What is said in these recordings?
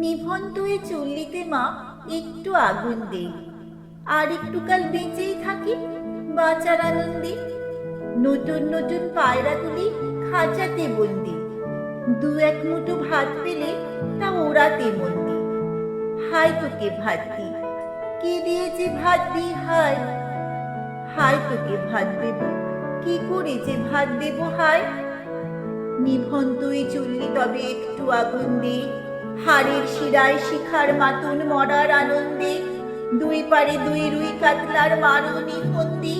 নিভন্ত এ চল্লিতে মা একটু আগুন দে, আর একটু কাল বেঁচেই থাকি বাঁচার আনন্দে। নতুন নতুন পায়রাগুলি খাঁচাতে বন্দি, দু এক মুঠো ভাত পেলে তা ওড়াতে মন্দি। হায় তোকে ভাত দি, কে দিয়েছে ভাত দি হায়। হায় তোকে ভাত দেব, কি করে যে ভাত দেব হায়। নিভন্ত এ চুল্লি তবে একটু আগুন দে, হাড়ের শিরায় শিখার মাতুন মরার আনন্দে। দুই পারে দুই রুই কাতলার মারণি ফন্দি,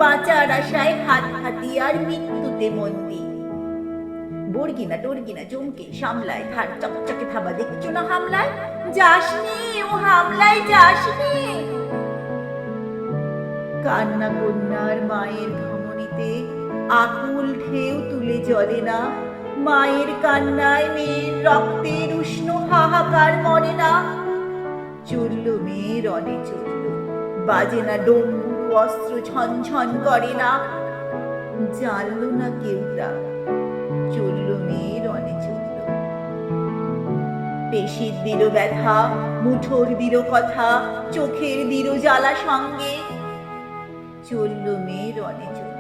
বাঁচার আশায় হাত হাতি আর মৃত্যুতে মন্দি। বর্গিনা টর্গিনা চমকে সামলায়, ধার চকচকে থাবা দেখছো না হামলায়। যাসনি ও হামলায় যাসনি। কান্না কন্যার মায়ের ধমনীতে আকুল ঢেউ তুলে জ্বলে না। মায়ের কান্নায় মেয়ের রক্তের উষ্ণ হাহাকার মরে না। চলল মেয়ে রণে চলল, বাজে না ডম্বুর অস্ত্র ঝনঝন করে না। জানল না কেউ তা, চলল মেয়ে রণে চলল। পেশির দিল ব্যথা, মুঠোর দিল কথা, চোখের দিল জ্বালা সঙ্গে। চলল মেয়ে রণে চলল।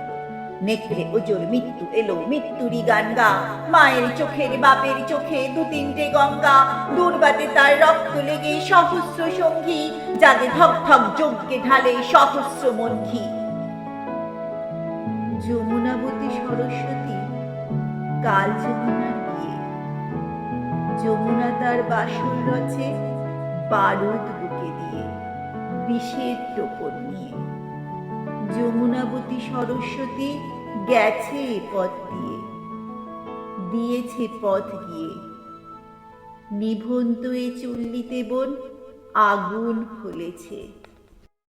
নেকড়ে ওজোর মৃত্যু এলো, মৃত্যুরই গান গা। মায়ের চোখের বাপের চোখে দু তিনটে গঙ্গা। দুর্বাতে তার রক্ত লেগে সহস্র সঙ্গী, যাদের ধক ধক যজ্ঞে ঢালে সহস্র মনঘি। যমুনাবতী সরস্বতী কাল যমুনার বিয়ে। যমুনা তার বাসর রচে বারুদ বুকে দিয়ে, বিষের টোপর নিয়ে। যমুনাবতী সরস্বতী গেছে এ পথ দিয়ে, দিয়েছে পথ গিয়ে। নিভন্ত এ চুল্লিতে বোন আগুন ফলেছে।